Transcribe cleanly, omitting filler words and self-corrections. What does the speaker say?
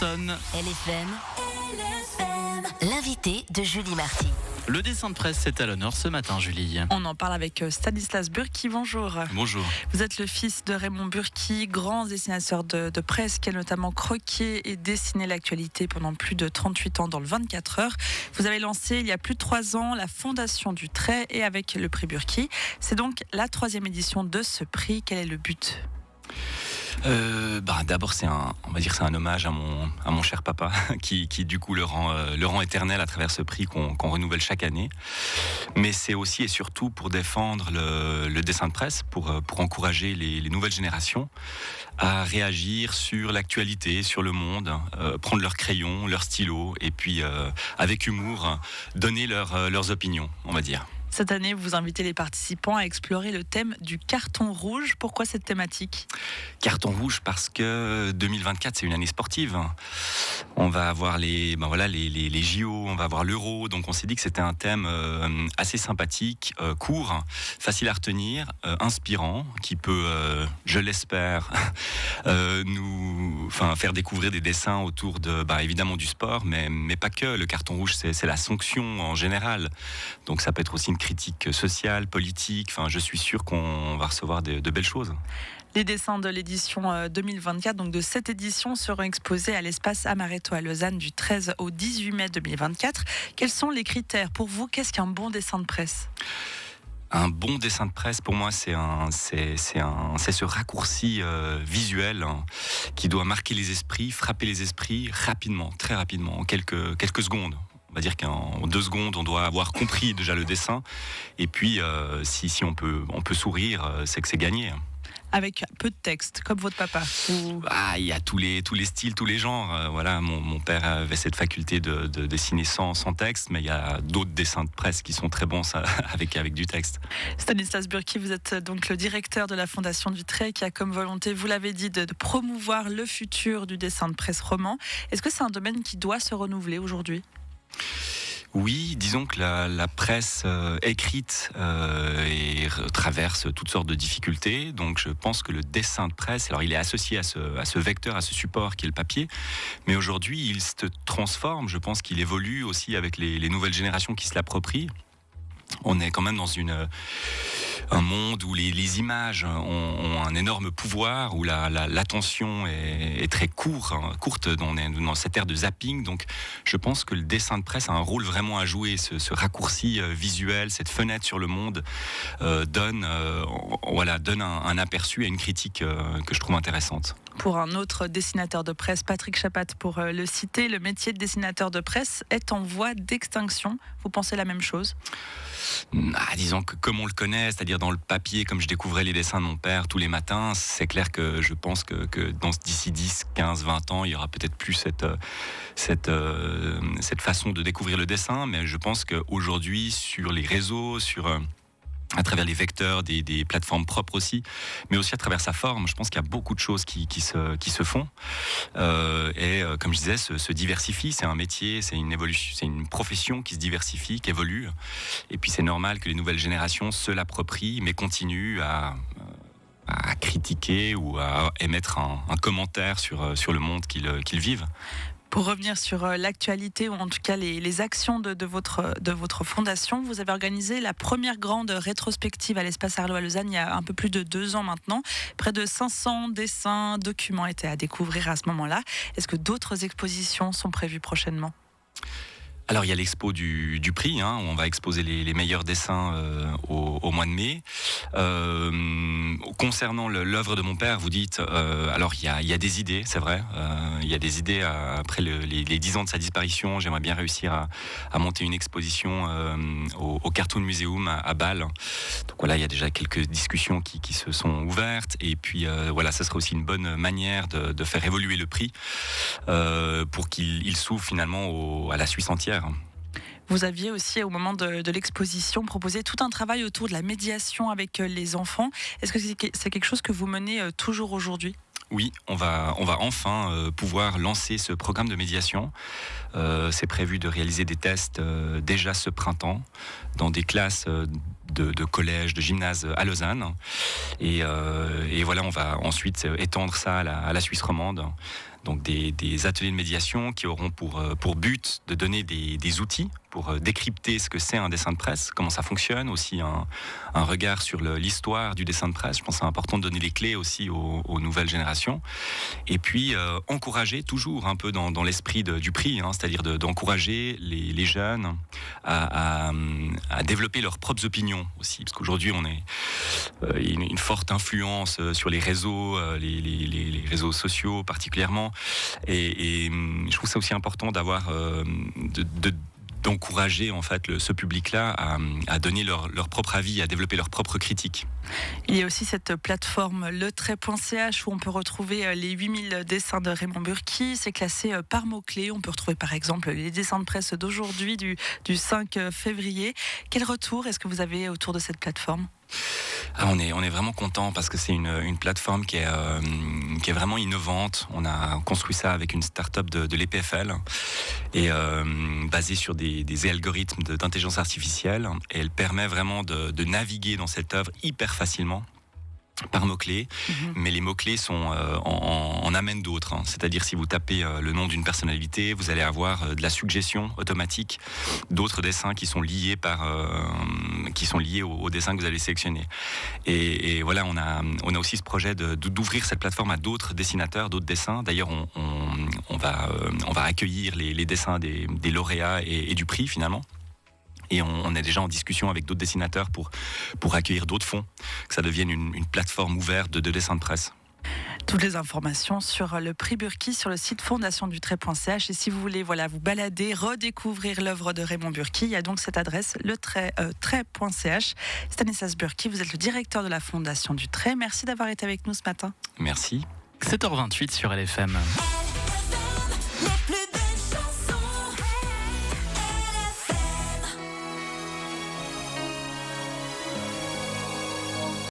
Carton. LFM, l'invité de Julie Marty. Le dessin de presse est à l'honneur ce matin, Julie. On en parle avec Stanislas Burki. Bonjour. Bonjour. Vous êtes le fils de Raymond Burki, grand dessinateur de presse qui a notamment croqué et dessiné l'actualité pendant plus de 38 ans dans le 24 heures. Vous avez lancé il y a plus de 3 ans la Fondation du Trait et avec le prix Burki. C'est donc la 3e édition de ce prix. Quel est le but ? D'abord c'est un hommage à mon cher papa qui du coup le rend éternel à travers ce prix qu'on renouvelle chaque année. Mais c'est aussi et surtout pour défendre le dessin de presse, pour encourager les nouvelles générations à réagir sur l'actualité, sur le monde, prendre leur crayon, leur stylo et puis avec humour donner leurs opinions, on va dire. Cette année, vous invitez les participants à explorer le thème du carton rouge. Pourquoi cette thématique ? Carton rouge parce que 2024, c'est une année sportive. On va avoir les JO, on va avoir l'Euro. Donc on s'est dit que c'était un thème assez sympathique, court, facile à retenir, inspirant, qui peut, je l'espère, nous faire découvrir des dessins autour de, évidemment du sport, mais pas que. Le carton rouge, c'est la sanction en général. Donc ça peut être aussi une critique sociale, politique. Je suis sûr qu'on va recevoir de belles choses. Les dessins de l'édition 2024, donc de cette édition, seront exposés à l'espace Amaretto à Lausanne du 13 au 18 mai 2024. Quels sont les critères pour vous ? Qu'est-ce qu'un bon dessin de presse ? Un bon dessin de presse, pour moi, c'est ce raccourci visuel qui doit marquer les esprits, frapper les esprits rapidement, très rapidement, en quelques secondes. On va dire qu'en 2 secondes, on doit avoir compris déjà le dessin. Et puis, si on peut sourire, c'est que c'est gagné. Avec peu de texte, comme votre papa. Il y a tous les styles, tous les genres. Mon père avait cette faculté de dessiner sans texte, mais il y a d'autres dessins de presse qui sont très bons avec du texte. Stanislas Burki, vous êtes donc le directeur de la Fondation du Trait qui a comme volonté, vous l'avez dit, de promouvoir le futur du dessin de presse roman. Est-ce que c'est un domaine qui doit se renouveler aujourd'hui ? Oui, disons que la presse écrite traverse toutes sortes de difficultés. Donc je pense que le dessin de presse, alors il est associé à ce vecteur, à ce support qui est le papier. Mais aujourd'hui, il se transforme. Je pense qu'il évolue aussi avec les nouvelles générations qui se l'approprient. On est quand même dans un monde où les images ont un énorme pouvoir, où l'attention est très courte dans cette ère de zapping. Donc je pense que le dessin de presse a un rôle vraiment à jouer. Ce raccourci visuel, cette fenêtre sur le monde donne un aperçu et une critique que je trouve intéressante. Pour un autre dessinateur de presse, Patrick Chapat, pour le citer, le métier de dessinateur de presse est en voie d'extinction. Vous pensez la même chose ? Disons que comme on le connaît, c'est-à-dire dans le papier, comme je découvrais les dessins de mon père tous les matins, c'est clair que je pense que d'ici 10, 15, 20 ans, il y aura peut-être plus cette façon de découvrir le dessin, mais je pense qu'aujourd'hui, sur les réseaux, à travers les vecteurs, des plateformes propres aussi, mais aussi à travers sa forme. Je pense qu'il y a beaucoup de choses qui se font. Comme je disais, se diversifie. C'est un métier, c'est une évolution, c'est une profession qui se diversifie, qui évolue. Et puis c'est normal que les nouvelles générations se l'approprient, mais continuent à critiquer ou à émettre un commentaire sur le monde qu'ils vivent. Pour revenir sur l'actualité, ou en tout cas les actions de votre fondation, vous avez organisé la première grande rétrospective à l'Espace Arlot à Lausanne il y a un peu plus de 2 ans maintenant. Près de 500 dessins, documents étaient à découvrir à ce moment-là. Est-ce que d'autres expositions sont prévues prochainement ? Alors il y a l'expo du prix, où on va exposer les meilleurs dessins au mois de mai. Concernant l'œuvre de mon père, vous dites, alors il y a des idées, c'est vrai. Il y a des idées après les 10 ans de sa disparition. J'aimerais bien réussir à monter une exposition au Cartoon Museum à Bâle. Donc voilà, il y a déjà quelques discussions qui se sont ouvertes. Et puis ça serait aussi une bonne manière de faire évoluer le prix pour qu'il s'ouvre finalement à la Suisse entière. Vous aviez aussi, au moment de l'exposition, proposé tout un travail autour de la médiation avec les enfants. Est-ce que c'est quelque chose que vous menez toujours aujourd'hui ? Oui, on va enfin pouvoir lancer ce programme de médiation. C'est prévu de réaliser des tests déjà ce printemps dans des classes de collège, de gymnase à Lausanne. Et voilà, on va ensuite étendre ça à la Suisse romande. Donc des ateliers de médiation qui auront pour but de donner des outils pour décrypter ce que c'est un dessin de presse, comment ça fonctionne, aussi un regard sur l'histoire du dessin de presse. Je pense que c'est important de donner les clés aussi aux nouvelles générations. Et puis encourager toujours un peu dans l'esprit du prix, c'est-à-dire d'encourager les jeunes à développer leurs propres opinions aussi, parce qu'aujourd'hui on est une forte influence sur les réseaux, les réseaux sociaux particulièrement, et je trouve ça aussi important d'avoir d'encourager en fait ce public-là à donner leur propre avis, à développer leur propre critique. Il y a aussi cette plateforme letrait.ch où on peut retrouver les 8000 dessins de Raymond Burki. C'est classé par mots-clés. On peut retrouver par exemple les dessins de presse d'aujourd'hui, du 5 février. Quel retour est-ce que vous avez autour de cette plateforme ? On est vraiment content parce que c'est une plateforme qui est vraiment innovante. On a construit ça avec une start-up de l'EPFL et basée sur des algorithmes d'intelligence artificielle. Et elle permet vraiment de naviguer dans cette œuvre hyper facilement par mots-clés, mais les mots-clés en amènent d'autres. C'est-à-dire, si vous tapez le nom d'une personnalité, vous allez avoir de la suggestion automatique d'autres dessins qui sont liés au dessin que vous allez sélectionner. Et voilà, on a aussi ce projet d'ouvrir cette plateforme à d'autres dessinateurs, d'autres dessins. D'ailleurs, on va accueillir les dessins des lauréats et du prix finalement. Et on est déjà en discussion avec d'autres dessinateurs pour accueillir d'autres fonds, que ça devienne une plateforme ouverte de dessin de presse. Toutes les informations sur le prix Burki sur le site fondationdutrait.ch. Et si vous voulez vous balader, redécouvrir l'œuvre de Raymond Burki, il y a donc cette adresse, letrait.ch. Stanislas Burki, vous êtes le directeur de la Fondation du Trait. Merci d'avoir été avec nous ce matin. Merci. 7h28 sur LFM.